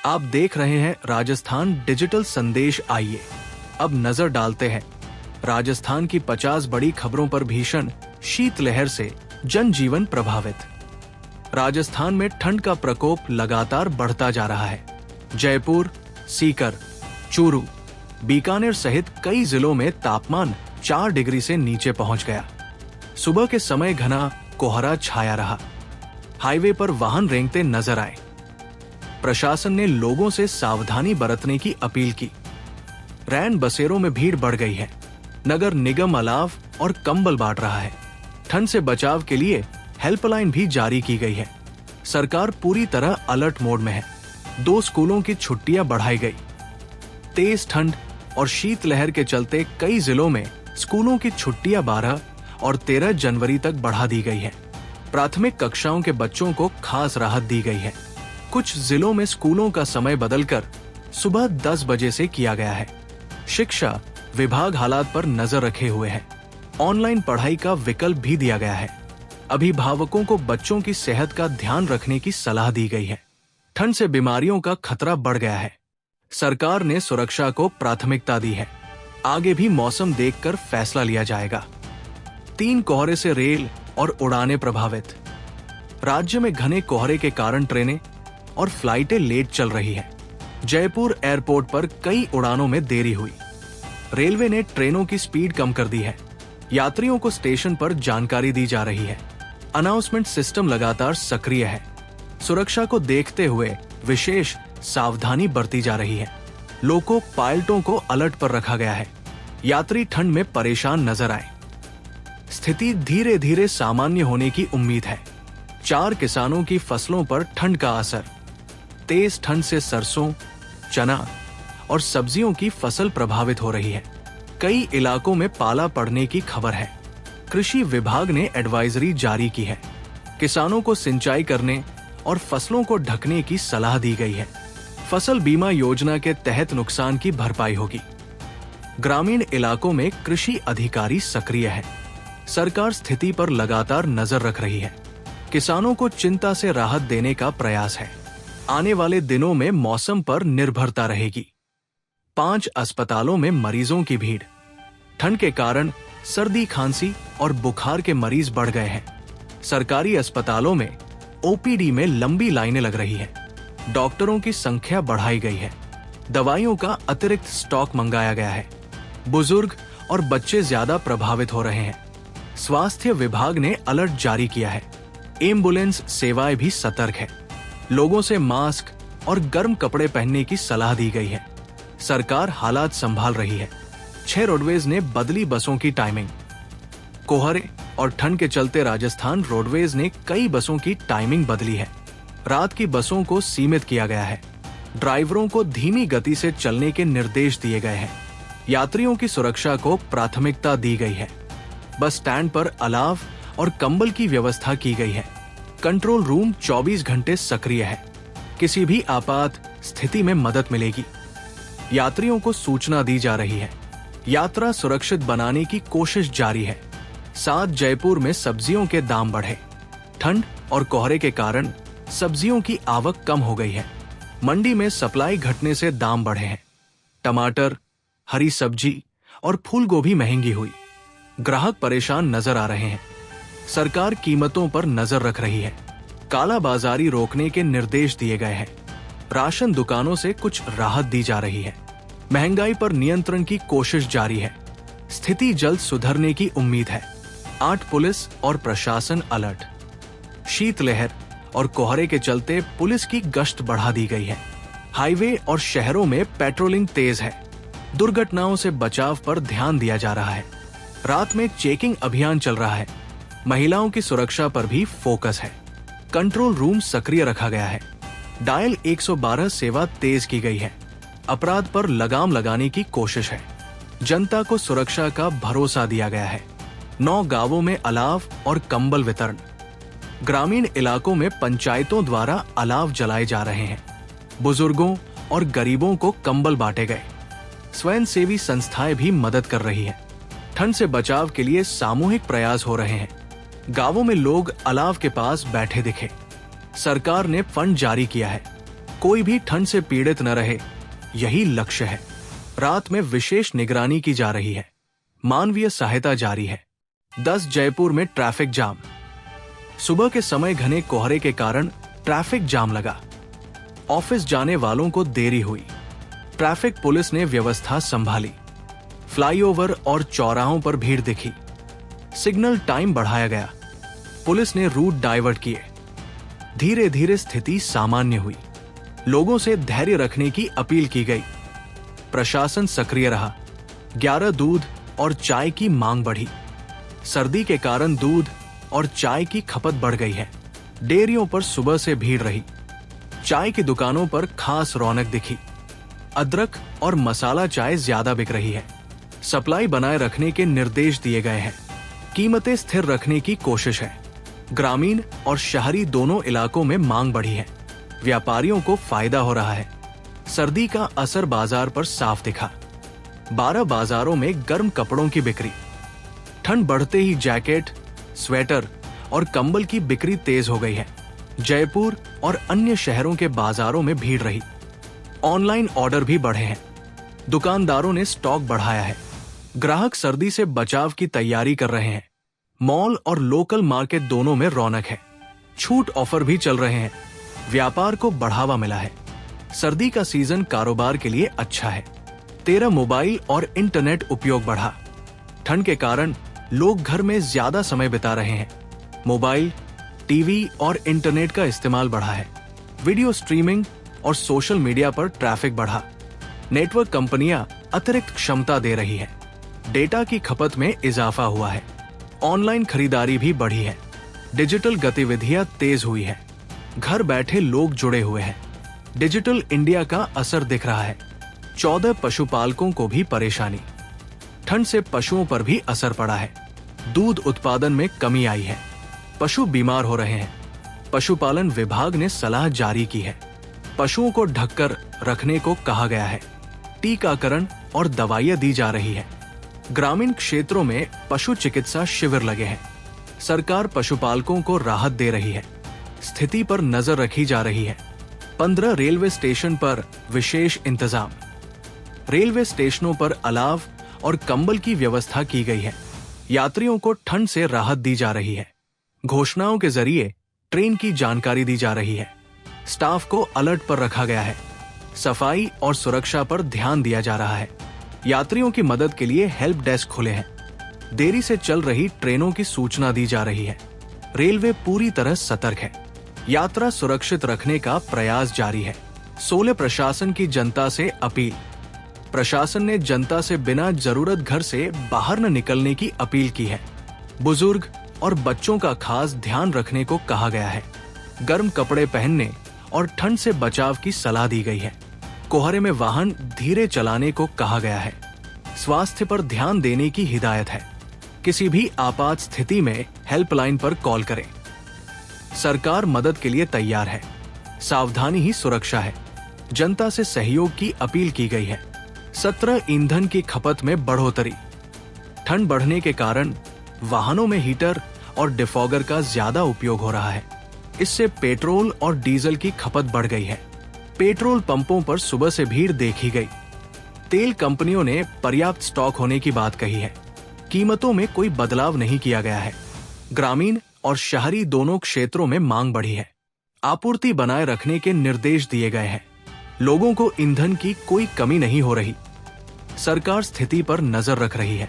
आप देख रहे हैं राजस्थान डिजिटल संदेश। आइए अब नजर डालते हैं राजस्थान की 50 बड़ी खबरों पर। भीषण शीतलहर से जनजीवन प्रभावित। राजस्थान में ठंड का प्रकोप लगातार बढ़ता जा रहा है। जयपुर, सीकर, चूरू, बीकानेर सहित कई जिलों में तापमान 4 डिग्री से नीचे पहुंच गया। सुबह के समय घना कोहरा छाया रहा। हाईवे पर वाहन रेंगते नजर आए। प्रशासन ने लोगों से सावधानी बरतने की अपील की। रैन बसेरों में भीड़ बढ़ गई है। नगर निगम अलाव और कंबल बांट रहा है। ठंड से बचाव के लिए हेल्पलाइन भी जारी की गई है। सरकार पूरी तरह अलर्ट मोड में है। 2 स्कूलों की छुट्टियां बढ़ाई गई। तेज ठंड और शीतलहर के चलते कई जिलों में स्कूलों की छुट्टियां 12 और 13 जनवरी तक बढ़ा दी गई है। प्राथमिक कक्षाओं के बच्चों को खास राहत दी गई है। कुछ जिलों में स्कूलों का समय बदलकर सुबह 10 बजे से किया गया है। शिक्षा विभाग हालात पर नजर रखे हुए है। ऑनलाइन पढ़ाई का विकल्प भी दिया गया है। अभिभावकों को बच्चों की सेहत का ध्यान रखने की सलाह दी गई है। ठंड से बीमारियों का खतरा बढ़ गया है। सरकार ने सुरक्षा को प्राथमिकता दी है। आगे भी मौसम देखकर फैसला लिया जाएगा। 3 कोहरे से रेल और उड़ानें प्रभावित। राज्य में घने कोहरे के कारण ट्रेनें और फ्लाइटें लेट चल रही है। जयपुर एयरपोर्ट पर कई उड़ानों में देरी हुई। रेलवे ने ट्रेनों की स्पीड कम कर दी है। यात्रियों को स्टेशन पर जानकारी दी जा रही है। अनाउंसमेंट सिस्टम लगातार सक्रिय है। सुरक्षा को देखते हुए विशेष सावधानी बरती जा रही है। लोको पायलटों को अलर्ट पर रखा गया है। यात्री ठंड में परेशान नजर आए। स्थिति धीरे धीरे सामान्य होने की उम्मीद है। 4 किसानों की फसलों पर ठंड का असर। तेज ठंड से सरसों, चना और सब्जियों की फसल प्रभावित हो रही है। कई इलाकों में पाला पड़ने की खबर है। कृषि विभाग ने एडवाइजरी जारी की है। किसानों को सिंचाई करने और फसलों को ढकने की सलाह दी गई है। फसल बीमा योजना के तहत नुकसान की भरपाई होगी। ग्रामीण इलाकों में कृषि अधिकारी सक्रिय है। सरकार स्थिति पर लगातार नजर रख रही है। किसानों को चिंता से राहत देने का प्रयास है। आने वाले दिनों में मौसम पर निर्भरता रहेगी। 5 अस्पतालों में मरीजों की भीड़। ठंड के कारण सर्दी, खांसी और बुखार के मरीज बढ़ गए हैं। सरकारी अस्पतालों में ओपीडी में लंबी लाइनें लग रही है। डॉक्टरों की संख्या बढ़ाई गई है। दवाइयों का अतिरिक्त स्टॉक मंगाया गया है। बुजुर्ग और बच्चे ज्यादा प्रभावित हो रहे हैं। स्वास्थ्य विभाग ने अलर्ट जारी किया है। एम्बुलेंस सेवाएं भी सतर्क है। लोगों से मास्क और गर्म कपड़े पहनने की सलाह दी गई है। सरकार हालात संभाल रही है। 6 रोडवेज ने बदली बसों की टाइमिंग। कोहरे और ठंड के चलते राजस्थान रोडवेज ने कई बसों की टाइमिंग बदली है। रात की बसों को सीमित किया गया है। ड्राइवरों को धीमी गति से चलने के निर्देश दिए गए हैं। यात्रियों की सुरक्षा को प्राथमिकता दी गई है। बस स्टैंड पर अलाव और कंबल की व्यवस्था की गई है। कंट्रोल रूम 24 घंटे सक्रिय है। किसी भी आपात स्थिति में मदद मिलेगी। यात्रियों को सूचना दी जा रही है। यात्रा सुरक्षित बनाने की कोशिश जारी है। 7 जयपुर में सब्जियों के दाम बढ़े। ठंड और कोहरे के कारण सब्जियों की आवक कम हो गई है। मंडी में सप्लाई घटने से दाम बढ़े हैं। टमाटर, हरी सब्जी और फूल गोभी महंगी हुई। ग्राहक परेशान नजर आ रहे हैं। सरकार कीमतों पर नजर रख रही है। कालाबाजारी रोकने के निर्देश दिए गए हैं। राशन दुकानों से कुछ राहत दी जा रही है। महंगाई पर नियंत्रण की कोशिश जारी है। स्थिति जल्द सुधरने की उम्मीद है। 8 पुलिस और प्रशासन अलर्ट। शीतलहर और कोहरे के चलते पुलिस की गश्त बढ़ा दी गई है। हाईवे और शहरों में पेट्रोलिंग तेज है। दुर्घटनाओं से बचाव पर ध्यान दिया जा रहा है। रात में चेकिंग अभियान चल रहा है। महिलाओं की सुरक्षा पर भी फोकस है। कंट्रोल रूम सक्रिय रखा गया है। डायल 112 सेवा तेज की गई है। अपराध पर लगाम लगाने की कोशिश है। जनता को सुरक्षा का भरोसा दिया गया है। 9 गांवों में अलाव और कंबल वितरण। ग्रामीण इलाकों में पंचायतों द्वारा अलाव जलाए जा रहे हैं। बुजुर्गों और गरीबों को कंबल बांटे गए। स्वयंसेवी संस्थाएं भी मदद कर रही हैं। ठंड से बचाव के लिए सामूहिक प्रयास हो रहे हैं। गांवों में लोग अलाव के पास बैठे दिखे। सरकार ने फंड जारी किया है। कोई भी ठंड से पीड़ित न रहे, यही लक्ष्य है। रात में विशेष निगरानी की जा रही है, मानवीय सहायता जारी है। 10 जयपुर में ट्रैफिक जाम। सुबह के समय घने कोहरे के कारण ट्रैफिक जाम लगा। ऑफिस जाने वालों को देरी हुई। ट्रैफिक पुलिस ने व्यवस्था संभाली। फ्लाईओवर और चौराहों पर भीड़ दिखी। सिग्नल टाइम बढ़ाया गया। पुलिस ने रूट डाइवर्ट किए। धीरे धीरे स्थिति सामान्य हुई। लोगों से धैर्य रखने की अपील की गई। प्रशासन सक्रिय रहा। 11 दूध और चाय की मांग बढ़ी। सर्दी के कारण दूध और चाय की खपत बढ़ गई है। डेयरियों पर सुबह से भीड़ रही। चाय की दुकानों पर खास रौनक दिखी। अदरक और मसाला चाय ज्यादा बिक रही है। सप्लाई बनाए रखने के निर्देश दिए गए हैं। कीमतें स्थिर रखने की कोशिश है। ग्रामीण और शहरी दोनों इलाकों में मांग बढ़ी है। व्यापारियों को फायदा हो रहा है। सर्दी का असर बाजार पर साफ दिखा। 12 बाजारों में गर्म कपड़ों की बिक्री। ठंड बढ़ते ही जैकेट, स्वेटर और कंबल की बिक्री तेज हो गई है। जयपुर और अन्य शहरों के बाजारों में भीड़ रही। ऑनलाइन ऑर्डर भी बढ़े हैं। दुकानदारों ने स्टॉक बढ़ाया है। ग्राहक सर्दी से बचाव की तैयारी कर रहे हैं। मॉल और लोकल मार्केट दोनों में रौनक है। छूट ऑफर भी चल रहे हैं। व्यापार को बढ़ावा मिला है। सर्दी का सीजन कारोबार के लिए अच्छा है। 13 मोबाइल और इंटरनेट उपयोग बढ़ा। ठंड के कारण लोग घर में ज्यादा समय बिता रहे हैं। मोबाइल, टीवी और इंटरनेट का इस्तेमाल बढ़ा है। वीडियो स्ट्रीमिंग और सोशल मीडिया पर ट्रैफिक बढ़ा। नेटवर्क कंपनियां अतिरिक्त क्षमता दे रही है। डेटा की खपत में इजाफा हुआ है। ऑनलाइन खरीदारी भी बढ़ी है। डिजिटल गतिविधियां तेज हुई है। घर बैठे लोग जुड़े हुए हैं। डिजिटल इंडिया का असर दिख रहा है। 14 पशुपालकों को भी परेशानी। ठंड से पशुओं पर भी असर पड़ा है। दूध उत्पादन में कमी आई है। पशु बीमार हो रहे हैं। पशुपालन विभाग ने सलाह जारी की है। पशुओं को ढककर रखने को कहा गया है। टीकाकरण और दवाइयां दी जा रही है। ग्रामीण क्षेत्रों में पशु चिकित्सा शिविर लगे हैं। सरकार पशुपालकों को राहत दे रही है। स्थिति पर नजर रखी जा रही है। 15 रेलवे स्टेशन पर विशेष इंतजाम। रेलवे स्टेशनों पर अलाव और कंबल की व्यवस्था की गई है। यात्रियों को ठंड से राहत दी जा रही है। घोषणाओं के जरिए ट्रेन की जानकारी दी जा रही है। स्टाफ को अलर्ट पर रखा गया है। सफाई और सुरक्षा पर ध्यान दिया जा रहा है। यात्रियों की मदद के लिए हेल्प डेस्क खुले हैं। देरी से चल रही ट्रेनों की सूचना दी जा रही है। रेलवे पूरी तरह सतर्क है। यात्रा सुरक्षित रखने का प्रयास जारी है। सोले प्रशासन की जनता से अपील। प्रशासन ने जनता से बिना जरूरत घर से बाहर न निकलने की अपील की है। बुजुर्ग और बच्चों का खास ध्यान रखने को कहा गया है। गर्म कपड़े पहनने और ठंड से बचाव की सलाह दी गई है। कोहरे में वाहन धीरे चलाने को कहा गया है। स्वास्थ्य पर ध्यान देने की हिदायत है। किसी भी आपात स्थिति में हेल्पलाइन पर कॉल करें। सरकार मदद के लिए तैयार है। सावधानी ही सुरक्षा है। जनता से सहयोग की अपील की गई है। 17 ईंधन की खपत में बढ़ोतरी। ठंड बढ़ने के कारण वाहनों में हीटर और डिफॉगर का ज्यादा उपयोग हो रहा है। इससे पेट्रोल और डीजल की खपत बढ़ गई है। पेट्रोल पंपों पर सुबह से भीड़ देखी गई। तेल कंपनियों ने पर्याप्त स्टॉक होने की बात कही है। कीमतों में कोई बदलाव नहीं किया गया है। ग्रामीण और शहरी दोनों क्षेत्रों में मांग बढ़ी है। आपूर्ति बनाए रखने के निर्देश दिए गए हैं। लोगों को ईंधन की कोई कमी नहीं हो रही। सरकार स्थिति पर नजर रख रही है।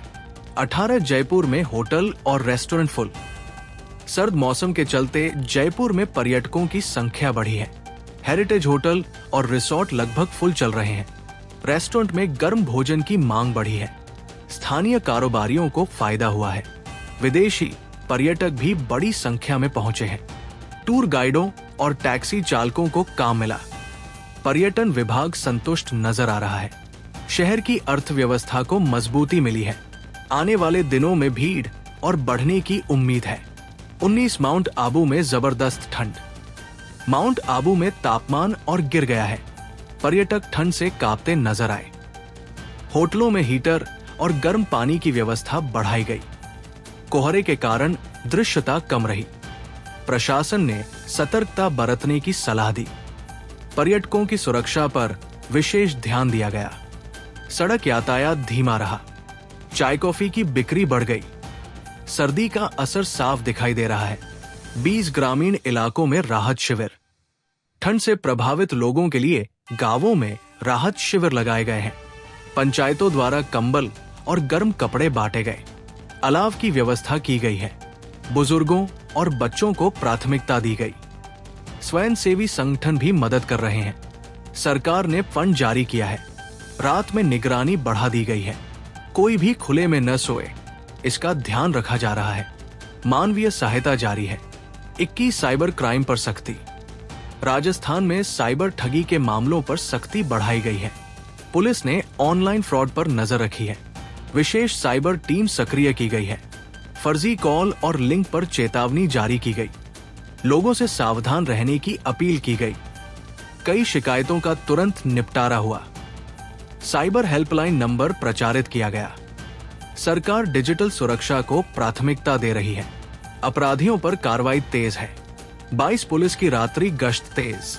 18 जयपुर में होटल और रेस्टोरेंट फुल। सर्द मौसम के चलते जयपुर में पर्यटकों की संख्या बढ़ी है। हेरिटेज होटल और रिसोर्ट लगभग फुल चल रहे हैं। रेस्टोरेंट में गर्म भोजन की मांग बढ़ी है। स्थानीय कारोबारियों को फायदा हुआ है। विदेशी पर्यटक भी बड़ी संख्या में पहुंचे हैं। टूर गाइडों और टैक्सी चालकों को काम मिला। पर्यटन विभाग संतुष्ट नजर आ रहा है। शहर की अर्थव्यवस्था को मजबूती मिली है। आने वाले दिनों में भीड़ और बढ़ने की उम्मीद है। 19 माउंट आबू में जबरदस्त ठंड। माउंट आबू में तापमान और गिर गया है। पर्यटक ठंड से कांपते नजर आए। होटलों में हीटर और गर्म पानी की व्यवस्था बढ़ाई गई। कोहरे के कारण दृश्यता कम रही। प्रशासन ने सतर्कता बरतने की सलाह दी। पर्यटकों की सुरक्षा पर विशेष ध्यान दिया गया। सड़क यातायात धीमा रहा। चाय कॉफी की बिक्री बढ़ गई। सर्दी का असर साफ दिखाई दे रहा है। 20 ग्रामीण इलाकों में राहत शिविर। ठंड से प्रभावित लोगों के लिए गांवों में राहत शिविर लगाए गए हैं। पंचायतों द्वारा कंबल और गर्म कपड़े बांटे गए। अलाव की व्यवस्था की गई है। बुजुर्गों और बच्चों को प्राथमिकता दी गई। स्वयंसेवी संगठन भी मदद कर रहे हैं। सरकार ने फंड जारी किया है। रात में निगरानी बढ़ा दी गई है। कोई भी खुले में न सोए, इसका ध्यान रखा जा रहा है। मानवीय सहायता जारी है। 21 साइबर क्राइम पर सख्ती। राजस्थान में साइबर ठगी के मामलों पर सख्ती बढ़ाई गई है। पुलिस ने ऑनलाइन फ्रॉड पर नजर रखी है। विशेष साइबर टीम सक्रिय की गई है। फर्जी कॉल और लिंक पर चेतावनी जारी की गई। लोगों से सावधान रहने की अपील की गई। कई शिकायतों का तुरंत निपटारा हुआ। साइबर हेल्पलाइन नंबर प्रचारित किया गया। सरकार डिजिटल सुरक्षा को प्राथमिकता दे रही है। अपराधियों पर कार्रवाई तेज है। 22 पुलिस की रात्रि गश्त तेज।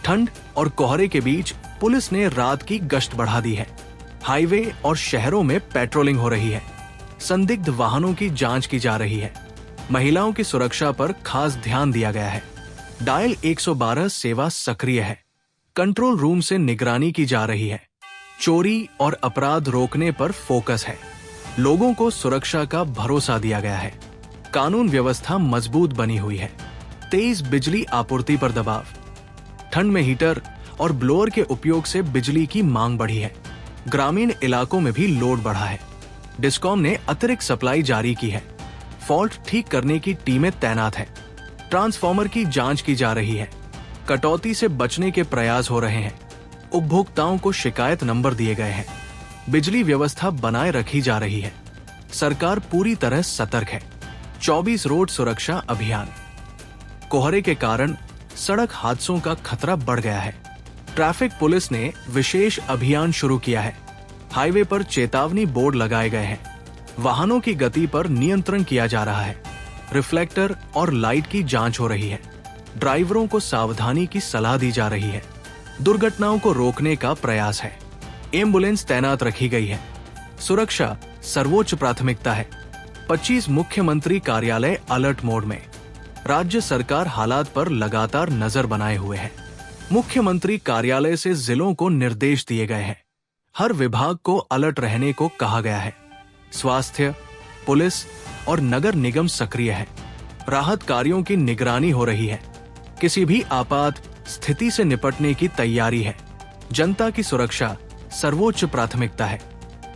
ठंड और कोहरे के बीच पुलिस ने रात की गश्त बढ़ा दी है। हाईवे और शहरों में पेट्रोलिंग हो रही है। संदिग्ध वाहनों की जांच की जा रही है। महिलाओं की सुरक्षा पर खास ध्यान दिया गया है। डायल 112 सेवा सक्रिय है। कंट्रोल रूम से निगरानी की जा रही है। चोरी और अपराध रोकने पर फोकस है। लोगों को सुरक्षा का भरोसा दिया गया है। कानून व्यवस्था मजबूत बनी हुई है। तेज बिजली आपूर्ति पर दबाव। ठंड में हीटर और ब्लोअर के उपयोग से बिजली की मांग बढ़ी है। ग्रामीण इलाकों में भी लोड बढ़ा है। डिस्कॉम ने अतिरिक्त सप्लाई जारी की है। फॉल्ट ठीक करने की टीमें तैनात है। ट्रांसफार्मर की जांच की जा रही है। कटौती से बचने के प्रयास हो रहे हैं। उपभोक्ताओं को शिकायत नंबर दिए गए हैं। बिजली व्यवस्था बनाए रखी जा रही है। सरकार पूरी तरह सतर्क है। 24 रोड सुरक्षा अभियान। कोहरे के कारण सड़क हादसों का खतरा बढ़ गया है। ट्रैफिक पुलिस ने विशेष अभियान शुरू किया है। हाईवे पर चेतावनी बोर्ड लगाए गए हैं। वाहनों की गति पर नियंत्रण किया जा रहा है। रिफ्लेक्टर और लाइट की जांच हो रही है। ड्राइवरों को सावधानी की सलाह दी जा रही है। दुर्घटनाओं को रोकने का प्रयास है। एम्बुलेंस तैनात रखी गई है। सुरक्षा सर्वोच्च प्राथमिकता है। 25 मुख्यमंत्री कार्यालय अलर्ट मोड में। राज्य सरकार हालात पर लगातार नजर बनाए हुए है। मुख्यमंत्री कार्यालय से जिलों को निर्देश दिए गए हैं। हर विभाग को अलर्ट रहने को कहा गया है। स्वास्थ्य, पुलिस और नगर निगम सक्रिय है। राहत कार्यों की निगरानी हो रही है। किसी भी आपात स्थिति से निपटने की तैयारी है। जनता की सुरक्षा सर्वोच्च प्राथमिकता है।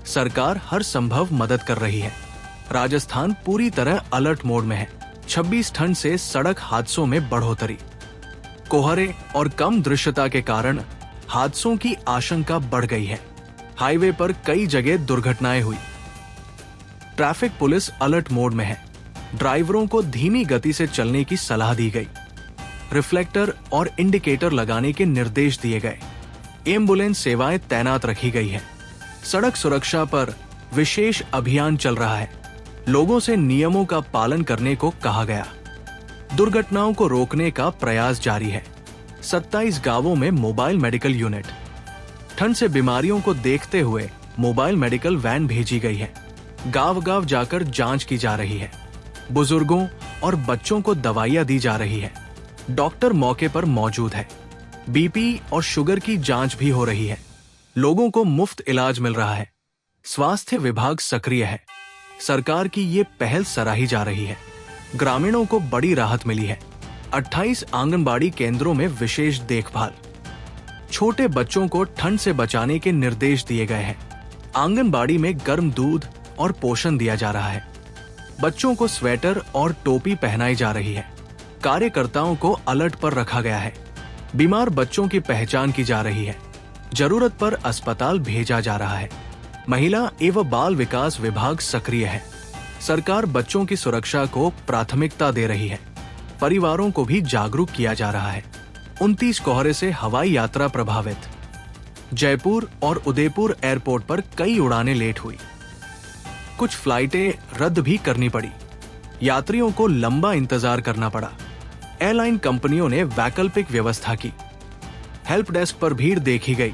सरकार हर संभव मदद कर रही है। राजस्थान पूरी तरह अलर्ट मोड में है। 26 ठंड से सड़क हादसों में बढ़ोतरी। कोहरे और कम दृश्यता के कारण हादसों की आशंका बढ़ गई है। हाईवे पर कई जगह दुर्घटनाएं हुई। ट्रैफिक पुलिस अलर्ट मोड में है। ड्राइवरों को धीमी गति से चलने की सलाह दी गई। रिफ्लेक्टर और इंडिकेटर लगाने के निर्देश दिए गए। एम्बुलेंस सेवाएं तैनात रखी गई है। सड़क सुरक्षा पर विशेष अभियान चल रहा है। लोगों से नियमों का पालन करने को कहा गया। दुर्घटनाओं को रोकने का प्रयास जारी है। 27 गांवों में मोबाइल मेडिकल यूनिट। ठंड से बीमारियों को देखते हुए मोबाइल मेडिकल वैन भेजी गई है। गांव-गांव जाकर जांच की जा रही है। बुजुर्गों और बच्चों को दवाइयां दी जा रही है। डॉक्टर मौके पर मौजूद है। बीपी और शुगर की जांच भी हो रही है। लोगों को मुफ्त इलाज मिल रहा है। स्वास्थ्य विभाग सक्रिय है। सरकार की ये पहल सराही जा रही है। ग्रामीणों को बड़ी राहत मिली है। 28 आंगनबाड़ी केंद्रों में विशेष देखभाल। छोटे बच्चों को ठंड से बचाने के निर्देश दिए गए हैं। आंगनबाड़ी में गर्म दूध और पोषण दिया जा रहा है। बच्चों को स्वेटर और टोपी पहनाई जा रही है। कार्यकर्ताओं को अलर्ट पर रखा गया है। बीमार बच्चों की पहचान की जा रही है। जरूरत पर अस्पताल भेजा जा रहा है। महिला एवं बाल विकास विभाग सक्रिय है। सरकार बच्चों की सुरक्षा को प्राथमिकता दे रही है। परिवारों को भी जागरूक किया जा रहा है। 29 कोहरे से हवाई यात्रा प्रभावित। जयपुर और उदयपुर एयरपोर्ट पर कई उड़ानें लेट हुई। कुछ फ्लाइटें रद्द भी करनी पड़ी। यात्रियों को लंबा इंतजार करना पड़ा। एयरलाइन कंपनियों ने वैकल्पिक व्यवस्था की। हेल्प डेस्क पर भीड़ देखी गई।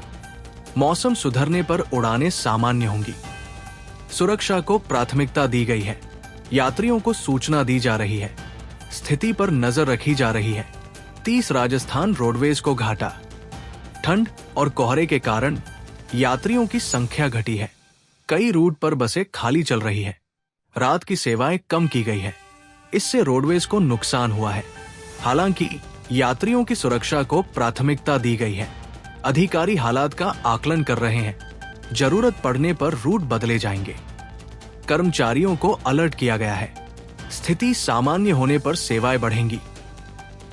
मौसम सुधरने पर उड़ानें सामान्य होंगी। सुरक्षा को प्राथमिकता दी गई है। यात्रियों को सूचना दी जा रही है। स्थिति पर नजर रखी जा रही है। 30 राजस्थान रोडवेज को घाटा। ठंड और कोहरे के कारण यात्रियों की संख्या घटी है। कई रूट पर बसें खाली चल रही है। रात की सेवाएं कम की गई है। इससे रोडवेज को नुकसान हुआ है। हालांकि यात्रियों की सुरक्षा को प्राथमिकता दी गई है। अधिकारी हालात का आकलन कर रहे हैं। जरूरत पड़ने पर रूट बदले जाएंगे। कर्मचारियों को अलर्ट किया गया है। स्थिति सामान्य होने पर सेवाएं बढ़ेंगी।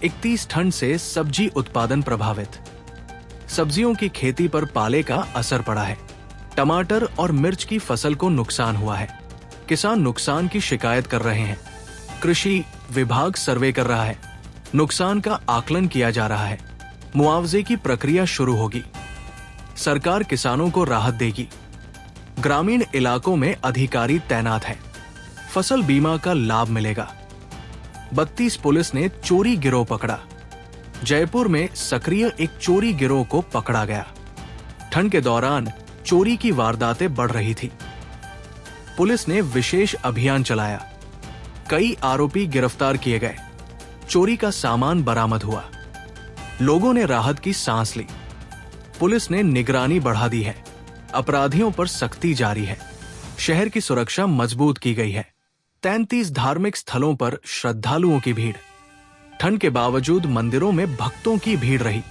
31 ठंड से सब्जी उत्पादन प्रभावित। सब्जियों की खेती पर पाले का असर पड़ा है। टमाटर और मिर्च की फसल को नुकसान हुआ है। किसान नुकसान की शिकायत कर रहे हैं। कृषि विभाग सर्वे कर रहा है। नुकसान का आकलन किया जा रहा है। मुआवजे की प्रक्रिया शुरू होगी। सरकार किसानों को राहत देगी। ग्रामीण इलाकों में अधिकारी तैनात हैं। फसल बीमा का लाभ मिलेगा। 32 पुलिस ने चोरी गिरोह पकड़ा। जयपुर में सक्रिय एक चोरी गिरोह को पकड़ा गया। ठंड के दौरान चोरी की वारदातें बढ़ रही थी। पुलिस ने विशेष अभियान चलाया। कई आरोपी गिरफ्तार किए गए। चोरी का सामान बरामद हुआ। लोगों ने राहत की सांस ली। पुलिस ने निगरानी बढ़ा दी है। अपराधियों पर सख्ती जारी है। शहर की सुरक्षा मजबूत की गई है। 33 धार्मिक स्थलों पर श्रद्धालुओं की भीड़। ठंड के बावजूद मंदिरों में भक्तों की भीड़ रही।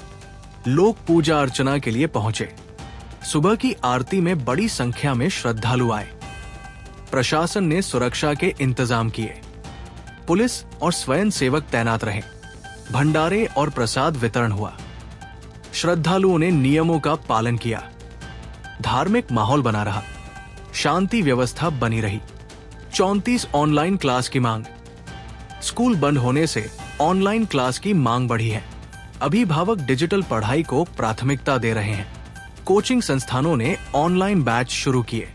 लोग पूजा अर्चना के लिए पहुंचे। सुबह की आरती में बड़ी संख्या में श्रद्धालु आए। प्रशासन ने सुरक्षा के इंतजाम किए। पुलिस और स्वयं सेवक तैनात रहे। भंडारे और प्रसाद वितरण हुआ। श्रद्धालुओं ने नियमों का पालन किया। धार्मिक माहौल बना रहा। शांति व्यवस्था बनी रही। 34 ऑनलाइन क्लास की मांग। स्कूल बंद होने से ऑनलाइन क्लास की मांग बढ़ी है। अभिभावक डिजिटल पढ़ाई को प्राथमिकता दे रहे हैं। कोचिंग संस्थानों ने ऑनलाइन बैच शुरू किए।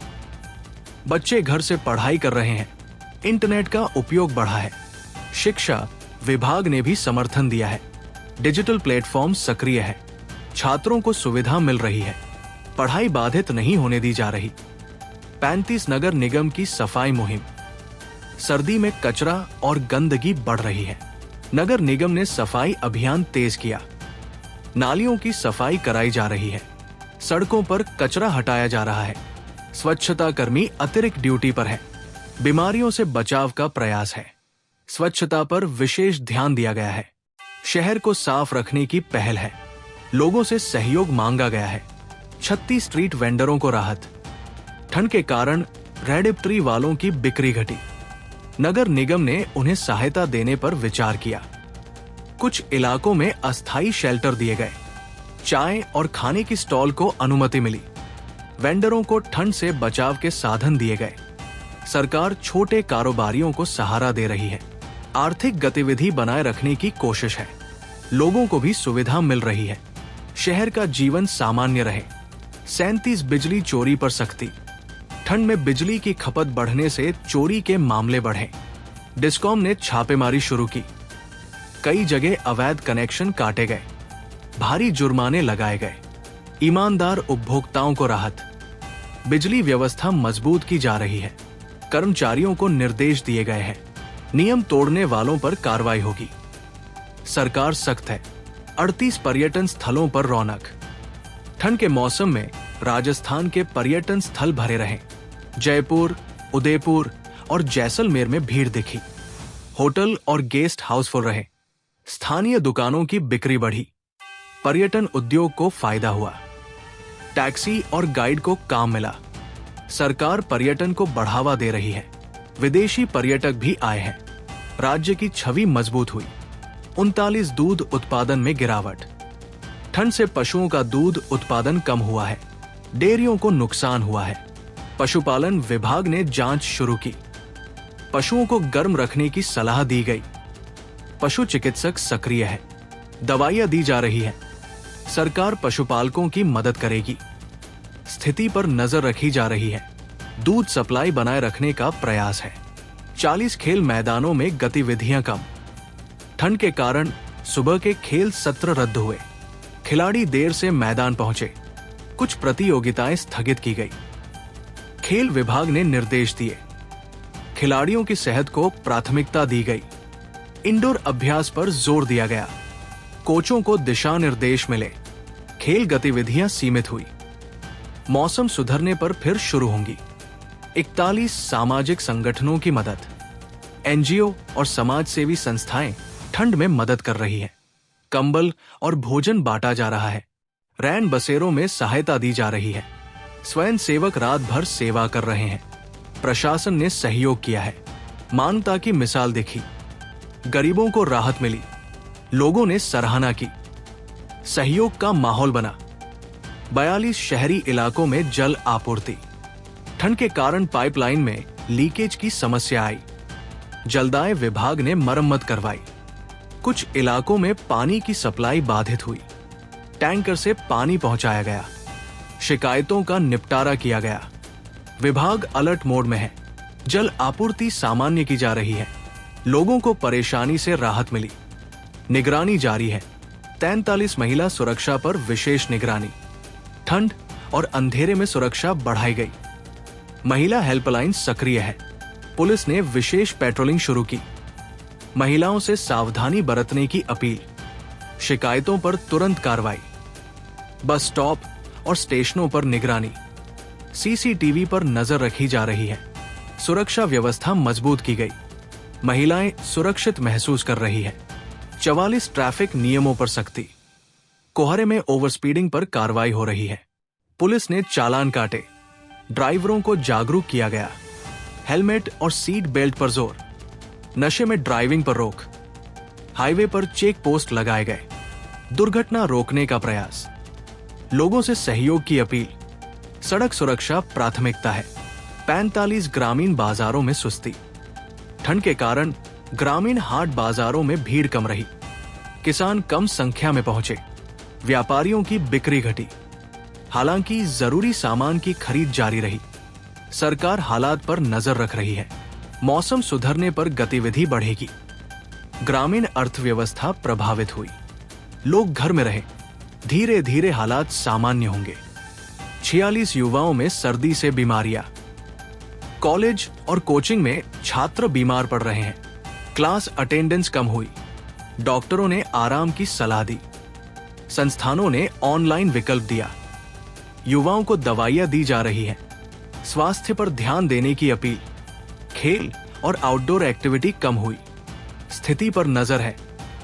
बच्चे घर से पढ़ाई कर रहे हैं। इंटरनेट का उपयोग बढ़ा है। शिक्षा विभाग ने भी समर्थन दिया है। डिजिटल प्लेटफॉर्म सक्रिय है। छात्रों को सुविधा मिल रही है। पढ़ाई बाधित नहीं होने दी जा रही। 35 नगर निगम की सफाई मुहिम। सर्दी में कचरा और गंदगी बढ़ रही है। नगर निगम ने सफाई अभियान तेज किया। नालियों की सफाई कराई जा रही है। सड़कों पर कचरा हटाया जा रहा है। स्वच्छता कर्मी अतिरिक्त ड्यूटी पर है। बीमारियों से बचाव का प्रयास है। स्वच्छता पर विशेष ध्यान दिया गया है। शहर को साफ रखने की पहल है। लोगों से सहयोग मांगा गया है। 36 स्ट्रीट वेंडरों को राहत। ठंड के कारण रेडिप्टरी वालों की बिक्री घटी। नगर निगम ने उन्हें सहायता देने पर विचार किया। कुछ इलाकों में अस्थायी शेल्टर दिए गए। चाय और खाने की स्टॉल को अनुमति मिली। वेंडरों को ठंड से बचाव के साधन दिए गए। सरकार छोटे कारोबारियों को सहारा दे रही है। आर्थिक गतिविधि बनाए रखने की कोशिश है। लोगों को भी सुविधा मिल रही है। शहर का जीवन सामान्य रहे। 37 बिजली चोरी पर सख्ती। ठंड में बिजली की खपत बढ़ने से चोरी के मामले बढ़े। डिस्कॉम ने छापेमारी शुरू की। कई जगह अवैध कनेक्शन काटे गए। भारी जुर्माने लगाए गए। ईमानदार उपभोक्ताओं को राहत। बिजली व्यवस्था मजबूत की जा रही है। कर्मचारियों को निर्देश दिए गए हैं। नियम तोड़ने वालों पर कार्रवाई होगी। सरकार सख्त है। 38 पर्यटन स्थलों पर रौनक। ठंड के मौसम में राजस्थान के पर्यटन स्थल भरे रहे। जयपुर, उदयपुर और जैसलमेर में भीड़ दिखी। होटल और गेस्ट हाउसफुल रहे। स्थानीय दुकानों की बिक्री बढ़ी। पर्यटन उद्योग को फायदा हुआ। टैक्सी और गाइड को काम मिला। सरकार पर्यटन को बढ़ावा दे रही है। विदेशी पर्यटक भी आए हैं। राज्य की छवि मजबूत हुई। 39 दूध उत्पादन में गिरावट। ठंड से पशुओं का दूध उत्पादन कम हुआ है। डेयरियों को नुकसान हुआ है। पशुपालन विभाग ने जांच शुरू की। पशुओं को गर्म रखने की सलाह दी गई। पशु चिकित्सक सक्रिय है। दवाइयां दी जा रही है। सरकार पशुपालकों की मदद करेगी। स्थिति पर नजर रखी जा रही है। दूध सप्लाई बनाए रखने का प्रयास है। 40 खेल मैदानों में गतिविधियां कम। ठंड के कारण सुबह के खेल सत्र रद्द हुए। खिलाड़ी देर से मैदान पहुंचे, कुछ प्रतियोगिताएं स्थगित की गई। खेल विभाग ने निर्देश दिए, खिलाड़ियों की सेहत को प्राथमिकता दी गई। इंडोर अभ्यास पर जोर दिया गया, कोचों को दिशा निर्देश मिले, खेल गतिविधियां सीमित हुई। मौसम सुधरने पर फिर शुरू होंगी। 41 सामाजिक संगठनों की मदद। एनजीओ और समाज सेवी संस्थाएं ठंड में मदद कर रही हैं। कंबल और भोजन बांटा जा रहा है। रैन बसेरों में सहायता दी जा रही है। स्वयं सेवक रात भर सेवा कर रहे हैं। प्रशासन ने सहयोग किया है। मानवता की मिसाल देखी, गरीबों को राहत मिली, लोगों ने सराहना की, सहयोग का माहौल बना। 42 शहरी इलाकों में जल आपूर्ति। ठंड के कारण पाइपलाइन में लीकेज की समस्या आई, जलदाय विभाग ने मरम्मत करवाई। कुछ इलाकों में पानी की सप्लाई बाधित हुई, टैंकर से पानी पहुंचाया गया, शिकायतों का निपटारा किया गया। विभाग अलर्ट मोड में है, जल आपूर्ति सामान्य की जा रही है, लोगों को परेशानी से राहत मिली। निगरानी जारी है, 43 महिला सुरक्षा पर विशेष निगरानी। ठंड और अंधेरे में सुरक्षा बढ़ाई गई। महिला हेल्पलाइन सक्रिय है, पुलिस ने विशेष पेट्रोलिंग शुरू की। महिलाओं से सावधानी बरतने की अपील, शिकायतों पर तुरंत कार्रवाई। बस स्टॉप और स्टेशनों पर निगरानी, सीसीटीवी पर नजर रखी जा रही है। सुरक्षा व्यवस्था मजबूत की गई, महिलाएं सुरक्षित महसूस कर रही है। 44 ट्रैफिक नियमों पर सख्ती। कोहरे में ओवर स्पीडिंग पर कार्रवाई हो रही है। पुलिस ने चालान काटे, ड्राइवरों को जागरूक किया गया। हेलमेट और सीट बेल्ट पर जोर, नशे में ड्राइविंग पर रोक। हाईवे पर चेक पोस्ट लगाए गए, दुर्घटना रोकने का प्रयास। लोगों से सहयोग की अपील, सड़क सुरक्षा प्राथमिकता है। 45 ग्रामीण बाजारों में सुस्ती। ठंड के कारण ग्रामीण हाट बाजारों में भीड़ कम रही, किसान कम संख्या में पहुंचे, व्यापारियों की बिक्री घटी। हालांकि जरूरी सामान की खरीद जारी रही। सरकार हालात पर नजर रख रही है, मौसम सुधरने पर गतिविधि बढ़ेगी। ग्रामीण अर्थव्यवस्था प्रभावित हुई, लोग घर में रहे, धीरे धीरे हालात सामान्य होंगे। 46 युवाओं में सर्दी से बीमारियां। कॉलेज और कोचिंग में छात्र बीमार पड़ रहे हैं, क्लास अटेंडेंस कम हुई, डॉक्टरों ने आराम की सलाह दी, संस्थानों ने ऑनलाइन विकल्प दिया, युवाओं को दवाइयां दी जा रही हैं, स्वास्थ्य पर ध्यान देने की अपील। खेल और आउटडोर एक्टिविटी कम हुई, स्थिति पर नजर है,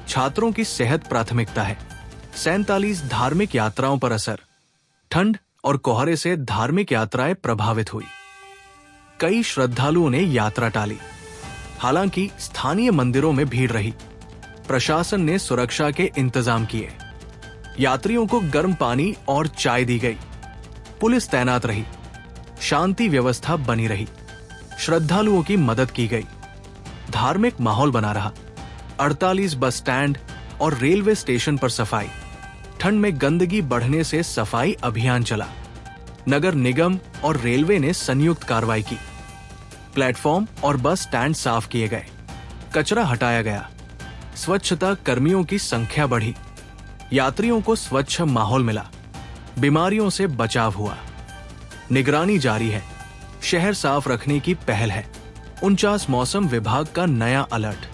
छात्रों की सेहत प्राथमिकता है। 47 धार्मिक यात्राओं पर असर। ठंड और कोहरे से धार्मिक यात्राएं प्रभावित हुई, कई श्रद्धालुओं ने यात्रा टाली। हालांकि स्थानीय मंदिरों में भीड़ रही, प्रशासन ने सुरक्षा के इंतजाम किए। यात्रियों को गर्म पानी और चाय दी गई, पुलिस तैनात रही, शांति व्यवस्था बनी रही, श्रद्धालुओं की मदद की गई, धार्मिक माहौल बना रहा। 48 बस स्टैंड और रेलवे स्टेशन पर सफाई। ठंड में गंदगी बढ़ने से सफाई अभियान चला, नगर निगम और रेलवे ने संयुक्त कार्रवाई की। प्लेटफॉर्म और बस स्टैंड साफ किए गए, कचरा हटाया गया, स्वच्छता कर्मियों की संख्या बढ़ी, यात्रियों को स्वच्छ माहौल मिला, बीमारियों से बचाव हुआ। निगरानी जारी है, शहर साफ रखने की पहल है। 49 मौसम विभाग का नया अलर्ट।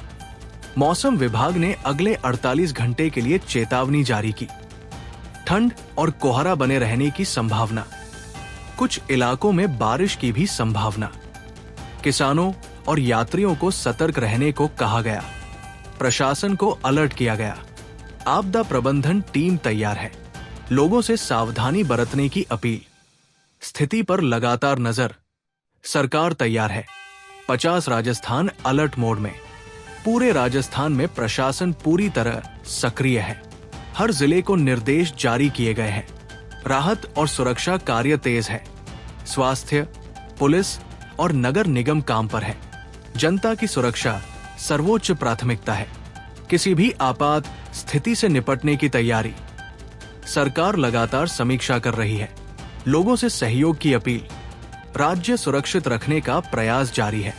मौसम विभाग ने अगले 48 घंटे के लिए चेतावनी जारी की। ठंड और कोहरा बने रहने की संभावना, कुछ इलाकों में बारिश की भी संभावना। किसानों और यात्रियों को सतर्क रहने को कहा गया, प्रशासन को अलर्ट किया गया। आपदा प्रबंधन टीम तैयार है, लोगों से सावधानी बरतने की अपील। स्थिति पर लगातार नजर, सरकार तैयार है। 50 राजस्थान अलर्ट मोड में। पूरे राजस्थान में प्रशासन पूरी तरह सक्रिय है, हर जिले को निर्देश जारी किए गए हैं। राहत और सुरक्षा कार्य तेज है, स्वास्थ्य, पुलिस और नगर निगम काम पर है। जनता की सुरक्षा सर्वोच्च प्राथमिकता है। किसी भी आपात स्थिति से निपटने की तैयारी। सरकार लगातार समीक्षा कर रही है, लोगों से सहयोग की अपील। राज्य सुरक्षित रखने का प्रयास जारी है।